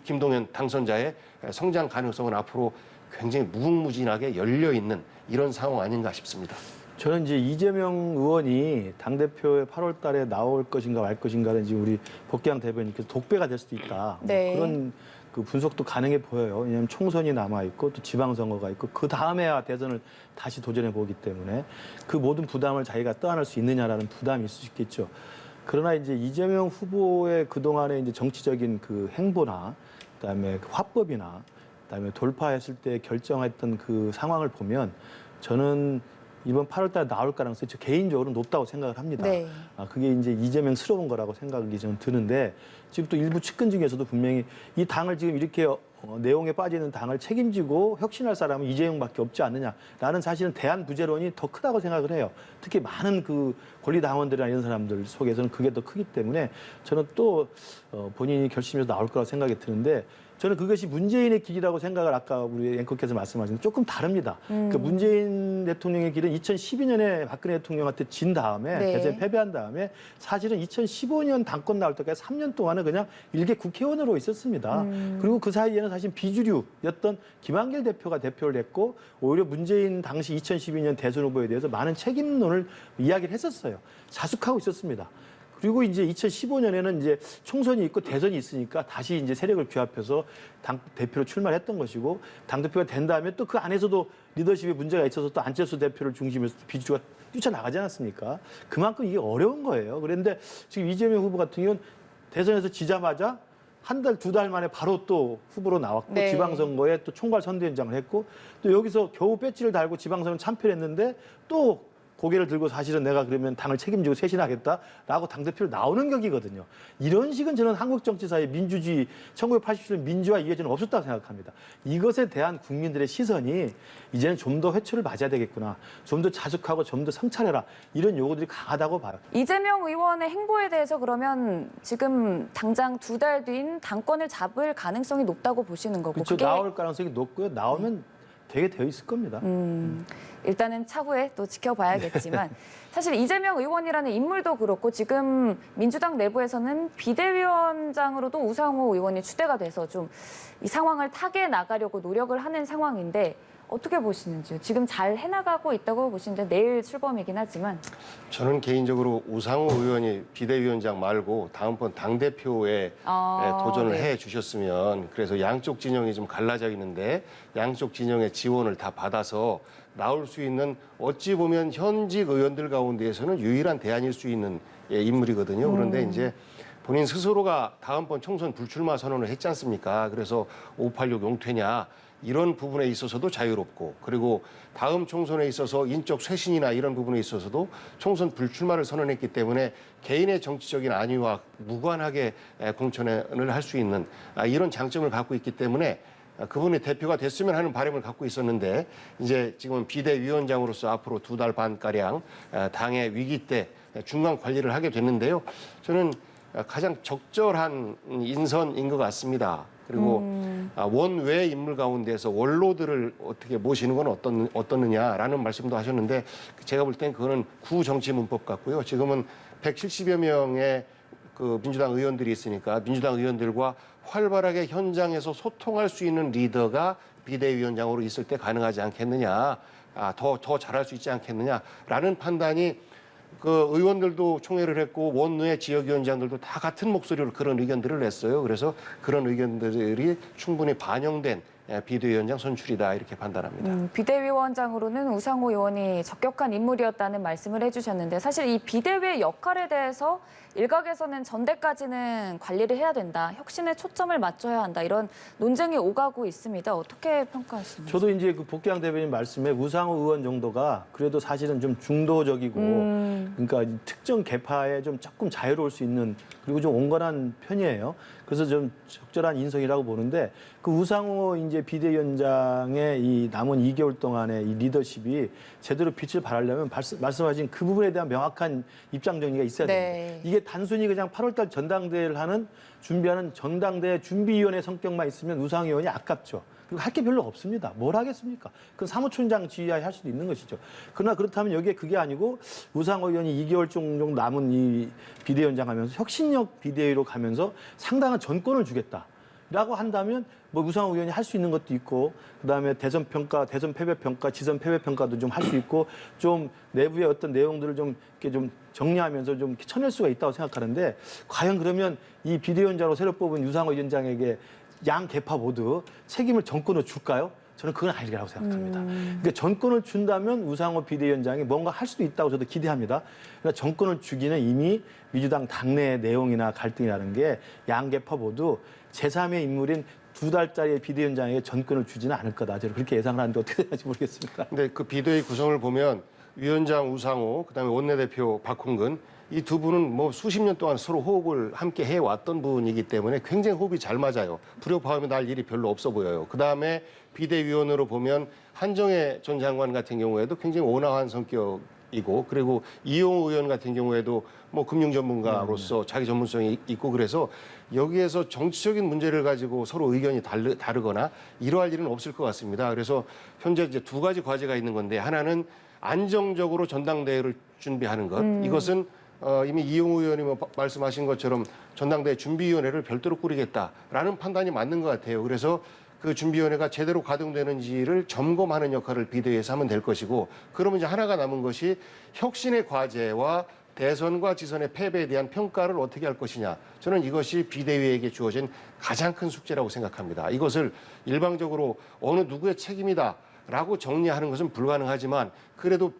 김동연 당선자의 성장 가능성은 앞으로 굉장히 무궁무진하게 열려 있는 이런 상황 아닌가 싶습니다. 저는 이제 이재명 의원이 당대표에 8월 달에 나올 것인가 말 것인가는 지금 우리 복귀한 대변인께서 독배가 될 수도 있다. 네. 그런 그 분석도 가능해 보여요. 왜냐하면 총선이 남아있고 또 지방선거가 있고 그 다음에야 대선을 다시 도전해 보기 때문에 그 모든 부담을 자기가 떠안을 수 있느냐라는 부담이 있을 수 있겠죠. 그러나 이제 이재명 후보의 그동안의 이제 정치적인 그 행보나 그다음에 그 화법이나 그다음에 돌파했을 때 결정했던 그 상황을 보면 저는 이번 8월 달에 나올 가능성이 저 개인적으로 높다고 생각을 합니다. 네. 그게 이제 이재명스러운 거라고 생각이 저는 드는데 지금 또 일부 측근 중에서도 분명히 이 당을 지금 이렇게 내용에 빠지는 당을 책임지고 혁신할 사람은 이재명밖에 없지 않느냐라는 사실은 대안 부재론이 더 크다고 생각을 해요. 특히 많은 그 권리 당원들이나 이런 사람들 속에서는 그게 더 크기 때문에 저는 또 본인이 결심해서 나올 거라고 생각이 드는데 저는 그것이 문재인의 길이라고 생각을 아까 우리 앵커께서 말씀하신 조금 다릅니다. 그 문재인 대통령의 길은 2012년에 박근혜 대통령한테 진 다음에 네. 대선에 패배한 다음에 사실은 2015년 당권 나올 때까지 3년 동안은 그냥 일개 국회의원으로 있었습니다. 그리고 그 사이에는 사실 비주류였던 김한길 대표가 대표를 했고 오히려 문재인 당시 2012년 대선 후보에 대해서 많은 책임론을 이야기를 했었어요. 자숙하고 있었습니다. 그리고 이제 2015년에는 이제 총선이 있고 대선이 있으니까 다시 이제 세력을 규합해서 당 대표로 출마했던 것이고 당 대표가 된 다음에 또 그 안에서도 리더십에 문제가 있어서 또 안철수 대표를 중심해서 비주가 뛰쳐나가지 않았습니까? 그만큼 이게 어려운 거예요. 그런데 지금 이재명 후보 같은 경우는 대선에서 지자마자 한 달, 두 달 만에 바로 또 후보로 나왔고 네. 지방선거에 또 총괄 선대위원장을 했고 또 여기서 겨우 배지를 달고 지방선거 참패를 했는데 또 고개를 들고 사실은 내가 그러면 당을 책임지고 쇄신하겠다라고 당대표를 나오는 격이거든요. 이런 식은 저는 한국 정치사의 민주주의, 1987년 민주화 이해전은 없었다고 생각합니다. 이것에 대한 국민들의 시선이 이제는 좀 더 회초를 맞아야 되겠구나. 좀 더 자숙하고 좀 더 성찰해라. 이런 요구들이 강하다고 봐요. 이재명 의원의 행보에 대해서 그러면 지금 당장 2달 뒤인 당권을 잡을 가능성이 높다고 보시는 거고. 그렇죠. 나올 가능성이 높고요. 나오면 되게 되어 있을 겁니다. 일단은 차후에 또 지켜봐야겠지만 사실 이재명 의원이라는 인물도 그렇고 지금 민주당 내부에서는 비대위원장으로도 우상호 의원이 추대가 돼서 좀 이 상황을 타개 나가려고 노력을 하는 상황인데 어떻게 보시는지요? 지금 잘 해나가고 있다고 보시는데 내일 출범이긴 하지만. 저는 개인적으로 우상호 의원이 비대위원장 말고 다음번 당대표에 도전을 네. 해 주셨으면, 그래서 양쪽 진영이 좀 갈라져 있는데 양쪽 진영의 지원을 다 받아서 나올 수 있는, 어찌 보면 현직 의원들 가운데에서는 유일한 대안일 수 있는 인물이거든요. 그런데 이제 본인 스스로가 다음번 총선 불출마 선언을 했지 않습니까? 그래서 586 용퇴냐 이런 부분에 있어서도 자유롭고, 그리고 다음 총선에 있어서 인적 쇄신이나 이런 부분에 있어서도 총선 불출마를 선언했기 때문에 개인의 정치적인 안위와 무관하게 공천을 할 수 있는 이런 장점을 갖고 있기 때문에 그분이 대표가 됐으면 하는 바람을 갖고 있었는데, 이제 지금 비대위원장으로서 앞으로 2달 반가량 당의 위기 때 중간 관리를 하게 됐는데요. 저는 가장 적절한 인선인 것 같습니다. 그리고 원외 인물 가운데서 원로들을 어떻게 모시는 건 어떻느냐라는 말씀도 하셨는데, 제가 볼 땐 그거는 구정치 문법 같고요. 지금은 170여 명의 그 민주당 의원들이 있으니까 민주당 의원들과 활발하게 현장에서 소통할 수 있는 리더가 비대위원장으로 있을 때 가능하지 않겠느냐, 더 잘할 수 있지 않겠느냐라는 판단이, 그 의원들도 총회를 했고 원외 지역위원장들도 다 같은 목소리로 그런 의견들을 냈어요. 그래서 그런 의견들이 충분히 반영된 비대위원장 선출이다 이렇게 판단합니다. 비대위원장으로는 우상호 의원이 적격한 인물이었다는 말씀을 해주셨는데 사실 이 비대위의 역할에 대해서 일각에서는 전대까지는 관리를 해야 된다. 혁신에 초점을 맞춰야 한다. 이런 논쟁이 오가고 있습니다. 어떻게 평가하십니까? 저도 이제 그 복귀양 대변인 말씀에 우상호 의원 정도가 그래도 사실은 좀 중도적이고 그러니까 특정 계파에 좀 조금 자유로울 수 있는, 그리고 좀 온건한 편이에요. 그래서 좀 적절한 인성이라고 보는데, 그 우상호 이제 비대위원장의 이 남은 2개월 동안의 이 리더십이 제대로 빛을 발하려면 말씀하신 그 부분에 대한 명확한 입장 정리가 있어야 네. 됩니다. 이게 단순히 그냥 8월달 전당대회를 준비하는 전당대회 준비위원회 성격만 있으면 우상호 의원이 아깝죠. 그리고 할 게 별로 없습니다. 뭘 하겠습니까? 그건 사무총장 지휘하에 할 수도 있는 것이죠. 그러나 그렇다면 여기에 그게 아니고 우상호 의원이 2개월 정도 남은 이 비대위원장 하면서 혁신력 비대위로 가면서 상당한 전권을 주겠다라고 한다면 뭐 우상호 의원이 할 수 있는 것도 있고, 그다음에 대선 평가, 대선 패배 평가, 지선 패배 평가도 좀 할 수 있고, 좀 내부의 어떤 내용들을 좀 이렇게 좀 정리하면서 좀 쳐낼 수가 있다고 생각하는데, 과연 그러면 이 비대위원장으로 새로 뽑은 우상호 위원장에게 양 계파 모두 책임을 정권으로 줄까요? 저는 그건 아니라고 생각합니다. 그러니까 전권을 준다면 우상호 비대위원장이 뭔가 할 수도 있다고 저도 기대합니다. 그러니까 정권을 주기는 이미 민주당 당내의 내용이나 갈등이라는 게 양 계파 모두 제3의 인물인 2달짜리 비대위원장에게 전권을 주지는 않을 거다. 저는 그렇게 예상을 하는데 어떻게 될지 모르겠습니다. 근데 그 비대위 구성을 보면 위원장 우상호, 그다음에 원내대표 박홍근, 이 두 분은 뭐 수십 년 동안 서로 호흡을 함께 해왔던 분이기 때문에 굉장히 호흡이 잘 맞아요. 불협화음이 날 일이 별로 없어 보여요. 그다음에 비대위원으로 보면 한정혜 전 장관 같은 경우에도 굉장히 온화한 성격이고, 그리고 이용우 의원 같은 경우에도 뭐 금융 전문가로서 자기 전문성이 있고, 그래서 여기에서 정치적인 문제를 가지고 서로 의견이 다르거나 이러할 일은 없을 것 같습니다. 그래서 현재 이제 2가지 과제가 있는 건데, 하나는 안정적으로 전당대회를 준비하는 것. 이것은 이미 이용우 의원이 말씀하신 것처럼 전당대회 준비위원회를 별도로 꾸리겠다라는 판단이 맞는 것 같아요. 그래서 그 준비위원회가 제대로 가동되는지를 점검하는 역할을 비대위에서 하면 될 것이고, 그러면 이제 하나가 남은 것이 혁신의 과제와 대선과 지선의 패배에 대한 평가를 어떻게 할 것이냐. 저는 이것이 비대위에게 주어진 가장 큰 숙제라고 생각합니다. 이것을 일방적으로 어느 누구의 책임이다라고 정리하는 것은 불가능하지만, 그래도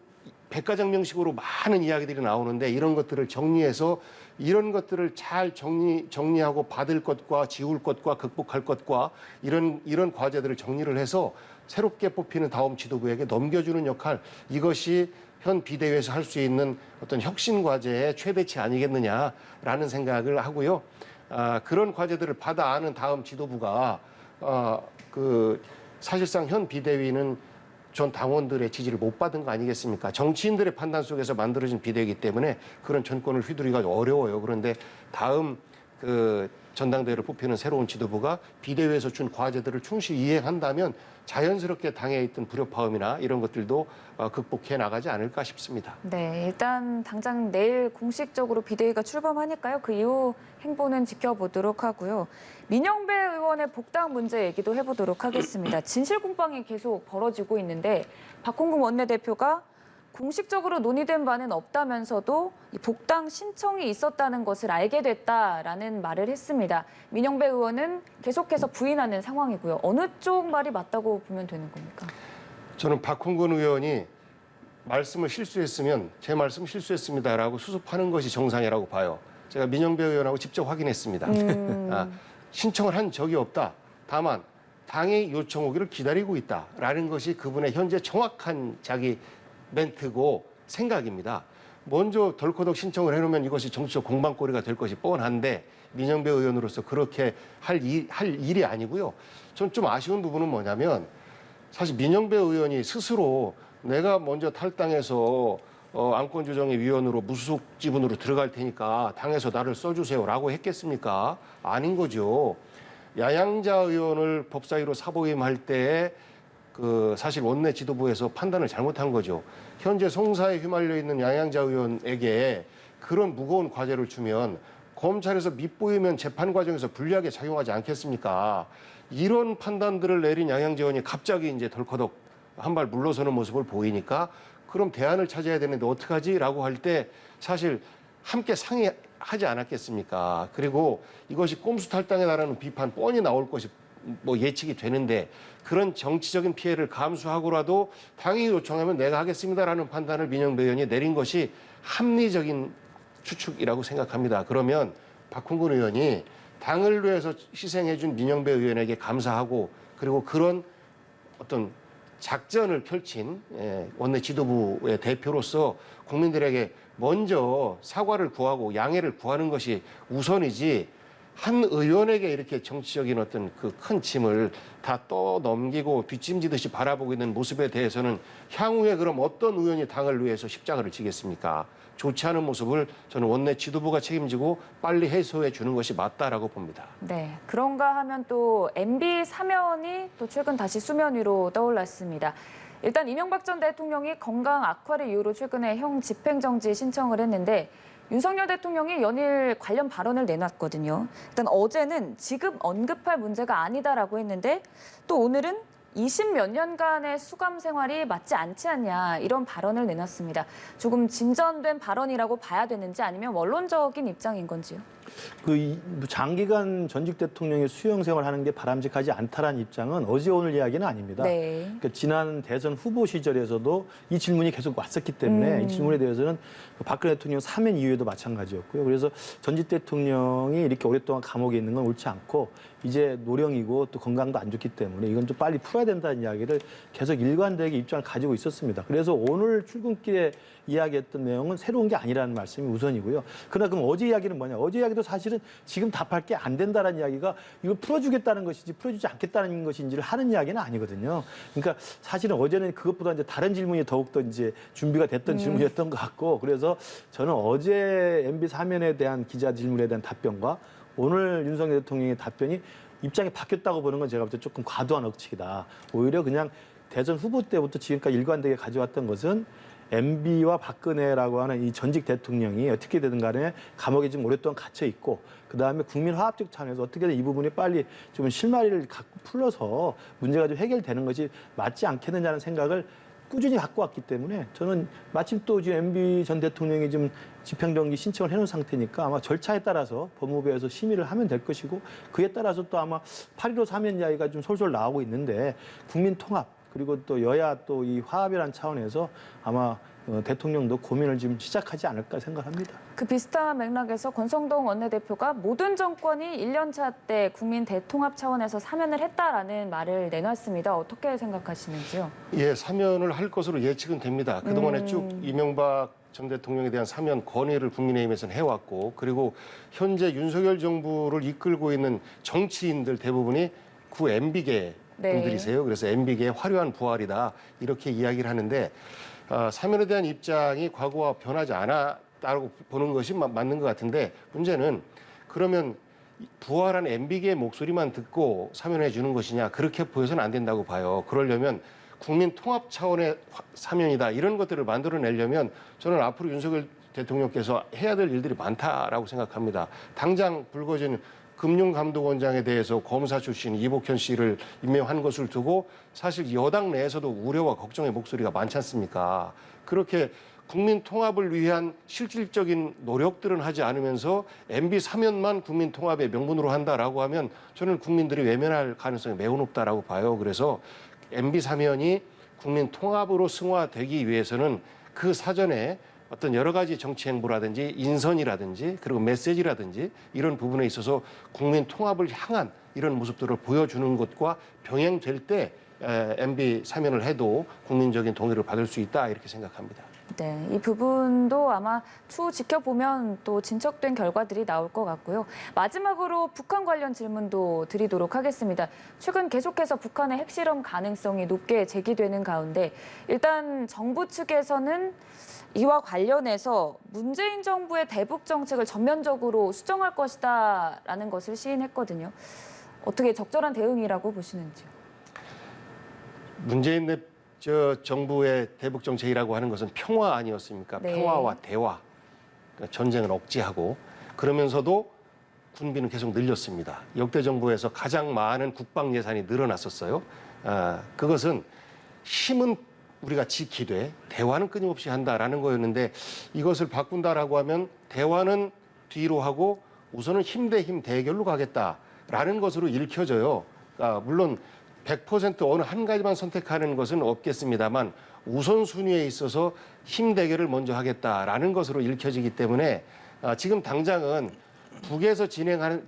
백가장명식으로 많은 이야기들이 나오는데, 이런 것들을 정리해서 이런 것들을 잘 정리하고 받을 것과 지울 것과 극복할 것과 이런 과제들을 정리를 해서 새롭게 뽑히는 다음 지도부에게 넘겨주는 역할, 이것이 현 비대위에서 할 수 있는 어떤 혁신 과제의 최대치 아니겠느냐라는 생각을 하고요. 그런 과제들을 받아 아는 다음 지도부가 사실상 현 비대위는 전 당원들의 지지를 못 받은 거 아니겠습니까? 정치인들의 판단 속에서 만들어진 비대위이기 때문에 그런 전권을 휘두르기가 어려워요. 그런데 다음 전당대회를 뽑히는 새로운 지도부가 비대위에서 준 과제들을 충실히 이행한다면 자연스럽게 당에 있던 불협화음이나 이런 것들도 극복해 나가지 않을까 싶습니다. 네, 일단 당장 내일 공식적으로 비대위가 출범하니까요. 그 이후 행보는 지켜보도록 하고요. 민영배 의원의 복당 문제 얘기도 해보도록 하겠습니다. 진실공방이 계속 벌어지고 있는데 박홍근 원내대표가 공식적으로 논의된 바는 없다면서도 이 복당 신청이 있었다는 것을 알게 됐다라는 말을 했습니다. 민영배 의원은 계속해서 부인하는 상황이고요. 어느 쪽 말이 맞다고 보면 되는 겁니까? 저는 박홍근 의원이 말씀을 실수했으면 제 말씀 실수했습니다라고 수습하는 것이 정상이라고 봐요. 제가 민영배 의원하고 직접 확인했습니다. 신청을 한 적이 없다. 다만 당의 요청 오기를 기다리고 있다라는 것이 그분의 현재 정확한 자기 멘트고 생각입니다. 먼저 덜커덕 신청을 해놓으면 이것이 정치적 공방거리가 될 것이 뻔한데 민영배 의원으로서 그렇게 할 일이 아니고요. 전 좀 아쉬운 부분은 뭐냐면 사실 민영배 의원이 스스로 내가 먼저 탈당해서 안건조정의 위원으로 무소속 지분으로 들어갈 테니까 당에서 나를 써주세요라고 했겠습니까? 아닌 거죠. 야양자 의원을 법사위로 사보임할 때 사실 원내 지도부에서 판단을 잘못한 거죠. 현재 송사에 휘말려 있는 양양자 의원에게 그런 무거운 과제를 주면 검찰에서 밉보이면 재판 과정에서 불리하게 작용하지 않겠습니까? 이런 판단들을 내린 양양자 의원이 갑자기 이제 덜커덕 한 발 물러서는 모습을 보이니까 그럼 대안을 찾아야 되는데 어떡하지?라고 할 때 사실 함께 상의하지 않았겠습니까? 그리고 이것이 꼼수 탈당에 달하는 비판 뻔히 나올 것이 예측이 되는데 그런 정치적인 피해를 감수하고라도 당이 요청하면 내가 하겠습니다라는 판단을 민영배 의원이 내린 것이 합리적인 추측이라고 생각합니다. 그러면 박홍근 의원이 당을 위해서 희생해준 민영배 의원에게 감사하고 그리고 그런 어떤 작전을 펼친 원내 지도부의 대표로서 국민들에게 먼저 사과를 구하고 양해를 구하는 것이 우선이지 한 의원에게 이렇게 정치적인 어떤 그 큰 짐을 다 떠넘기고 뒷짐지듯이 바라보고 있는 모습에 대해서는 향후에 그럼 어떤 의원이 당을 위해서 십자가를 지겠습니까? 좋지 않은 모습을 저는 원내 지도부가 책임지고 빨리 해소해 주는 것이 맞다라고 봅니다. 네, 그런가 하면 또 MB 사면이 또 최근 다시 수면 위로 떠올랐습니다. 일단 이명박 전 대통령이 건강 악화를 이유로 최근에 형 집행정지 신청을 했는데 윤석열 대통령이 연일 관련 발언을 내놨거든요. 일단 어제는 지금 언급할 문제가 아니다라고 했는데 또 오늘은 20몇 년간의 수감 생활이 맞지 않지 않냐 이런 발언을 내놨습니다. 조금 진전된 발언이라고 봐야 되는지 아니면 원론적인 입장인 건지요? 장기간 전직 대통령의 수용 생활하는 게 바람직하지 않다라는 입장은 어제 오늘 이야기는 아닙니다. 네. 그러니까 지난 대선 후보 시절에서도 이 질문이 계속 왔었기 때문에 이 질문에 대해서는 박근혜 대통령 사면 이후에도 마찬가지였고요. 그래서 전직 대통령이 이렇게 오랫동안 감옥에 있는 건 옳지 않고 이제 노령이고 또 건강도 안 좋기 때문에 이건 좀 빨리 풀어야 된다는 이야기를 계속 일관되게 입장을 가지고 있었습니다. 그래서 오늘 출근길에 이야기했던 내용은 새로운 게 아니라는 말씀이 우선이고요. 그러나 그럼 어제 이야기는 뭐냐? 어제 이야기도 사실은 지금 답할 게 안 된다는 이야기가 이걸 풀어주겠다는 것이지 풀어주지 않겠다는 것인지를 하는 이야기는 아니거든요. 그러니까 사실은 어제는 그것보다 이제 다른 질문이 더욱더 이제 준비가 됐던 질문이었던 것 같고 그래서 저는 어제 MB 사면에 대한 기자 질문에 대한 답변과 오늘 윤석열 대통령의 답변이 입장이 바뀌었다고 보는 건 제가 볼 때 조금 과도한 억측이다. 오히려 그냥 대선 후보 때부터 지금까지 일관되게 가져왔던 것은 MB와 박근혜라고 하는 이 전직 대통령이 어떻게 되든 간에 감옥에 좀 오랫동안 갇혀 있고 그다음에 국민 화합적 차원에서 어떻게든 이 부분이 빨리 좀 실마리를 풀어서 문제가 좀 해결되는 것이 맞지 않겠느냐는 생각을 꾸준히 갖고 왔기 때문에 저는 마침 또 지금 MB 전 대통령이 좀 집행정지 신청을 해놓은 상태니까 아마 절차에 따라서 법무부에서 심의를 하면 될 것이고 그에 따라서 또 아마 8.15 사면 이야기가 좀 솔솔 나오고 있는데 국민 통합 그리고 또 여야 또 이 화합이라는 차원에서 아마 대통령도 고민을 지금 시작하지 않을까 생각합니다. 그 비슷한 맥락에서 권성동 원내대표가 모든 정권이 1년차 때 국민 대통합 차원에서 사면을 했다라는 말을 내놨습니다. 어떻게 생각하시는지요? 예, 사면을 할 것으로 예측은 됩니다. 그동안에 쭉 이명박 전 대통령에 대한 사면 건의를 국민의힘에서는 해왔고, 그리고 현재 윤석열 정부를 이끌고 있는 정치인들 대부분이 구 MB계 분들이세요. 그래서 MB계의 화려한 부활이다 이렇게 이야기를 하는데, 사면에 대한 입장이 과거와 변하지 않았다고 보는 것이 맞는 것 같은데, 문제는 그러면 부활한 MB계의 목소리만 듣고 사면해 주는 것이냐, 그렇게 보여서는 안 된다고 봐요. 그러려면 국민 통합 차원의 사면이다 이런 것들을 만들어내려면 저는 앞으로 윤석열 대통령께서 해야 될 일들이 많다라고 생각합니다. 당장 불거진 금융감독원장에 대해서 검사 출신 이복현 씨를 임명한 것을 두고 사실 여당 내에서도 우려와 걱정의 목소리가 많지 않습니까? 그렇게 국민 통합을 위한 실질적인 노력들은 하지 않으면서 MB 사면만 국민 통합의 명분으로 한다라고 하면 저는 국민들이 외면할 가능성이 매우 높다라고 봐요. 그래서 MB 사면이 국민 통합으로 승화되기 위해서는 그 사전에 어떤 여러 가지 정치 행보라든지 인선이라든지 그리고 메시지라든지 이런 부분에 있어서 국민 통합을 향한 이런 모습들을 보여주는 것과 병행될 때 MB 사면을 해도 국민적인 동의를 받을 수 있다 이렇게 생각합니다. 네, 이 부분도 아마 추후 지켜보면 또 진척된 결과들이 나올 것 같고요. 마지막으로 북한 관련 질문도 드리도록 하겠습니다. 최근 계속해서 북한의 핵실험 가능성이 높게 제기되는 가운데 일단 정부 측에서는 이와 관련해서 문재인 정부의 대북 정책을 전면적으로 수정할 것이다라는 것을 시인했거든요. 어떻게 적절한 대응이라고 보시는지요? 문재인 정부의 대북 정책이라고 하는 것은 평화 아니었습니까? 네. 평화와 대화, 그러니까 전쟁을 억제하고 그러면서도 군비는 계속 늘렸습니다. 역대 정부에서 가장 많은 국방 예산이 늘어났었어요. 그것은 힘은 우리가 지키되 대화는 끊임없이 한다라는 거였는데 이것을 바꾼다라고 하면 대화는 뒤로 하고 우선은 힘 대 힘 대결로 가겠다라는 것으로 읽혀져요. 물론 100% 어느 한 가지만 선택하는 것은 없겠습니다만 우선순위에 있어서 힘 대결을 먼저 하겠다라는 것으로 읽혀지기 때문에 지금 당장은 북에서 진행하는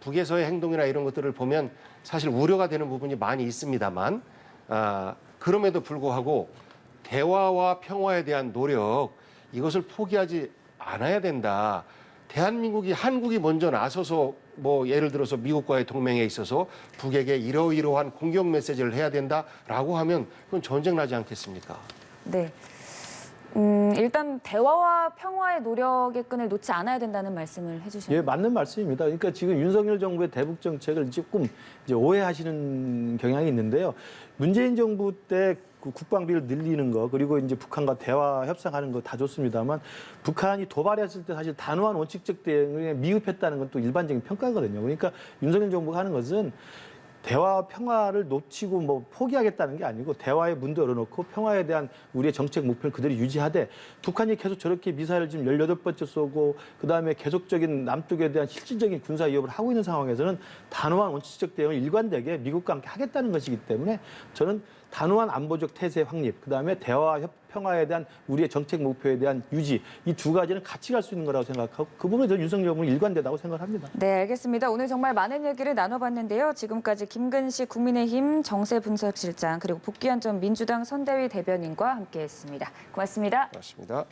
북에서의 행동이나 이런 것들을 보면 사실 우려가 되는 부분이 많이 있습니다만 그럼에도 불구하고 대화와 평화에 대한 노력 이것을 포기하지 않아야 된다. 대한민국이 한국이 먼저 나서서 뭐 예를 들어서 미국과의 동맹에 있어서 북에게 이러이러한 공격 메시지를 해야 된다라고 하면 그건 전쟁 나지 않겠습니까? 네. 일단 대화와 평화의 노력의 끈을 놓지 않아야 된다는 말씀을 해주셨네요. 예, 맞는 말씀입니다. 그러니까 지금 윤석열 정부의 대북 정책을 조금 이제 오해하시는 경향이 있는데요. 문재인 정부 때 그 국방비를 늘리는 거 그리고 이제 북한과 대화 협상하는 거 다 좋습니다만 북한이 도발했을 때 사실 단호한 원칙적 대응에 미흡했다는 건 또 일반적인 평가거든요. 그러니까 윤석열 정부가 하는 것은 대화와 평화를 놓치고 뭐 포기하겠다는 게 아니고 대화의 문도 열어놓고 평화에 대한 우리의 정책 목표를 그대로 유지하되 북한이 계속 저렇게 미사일을 지금 18번째 쏘고 그다음에 계속적인 남쪽에 대한 실질적인 군사 위협을 하고 있는 상황에서는 단호한 원칙적 대응을 일관되게 미국과 함께 하겠다는 것이기 때문에 저는 단호한 안보적 태세 확립, 그다음에 대화와 평화에 대한 우리의 정책 목표에 대한 유지 이 두 가지는 같이 갈 수 있는 거라고 생각하고 그 부분에 대해서 윤석열 정부는 일관되다고 생각합니다. 네, 알겠습니다. 오늘 정말 많은 얘기를 나눠봤는데요. 지금까지 김근식 국민의힘 정세분석실장 그리고 복귀한 전 민주당 선대위 대변인과 함께했습니다. 고맙습니다. 맞습니다.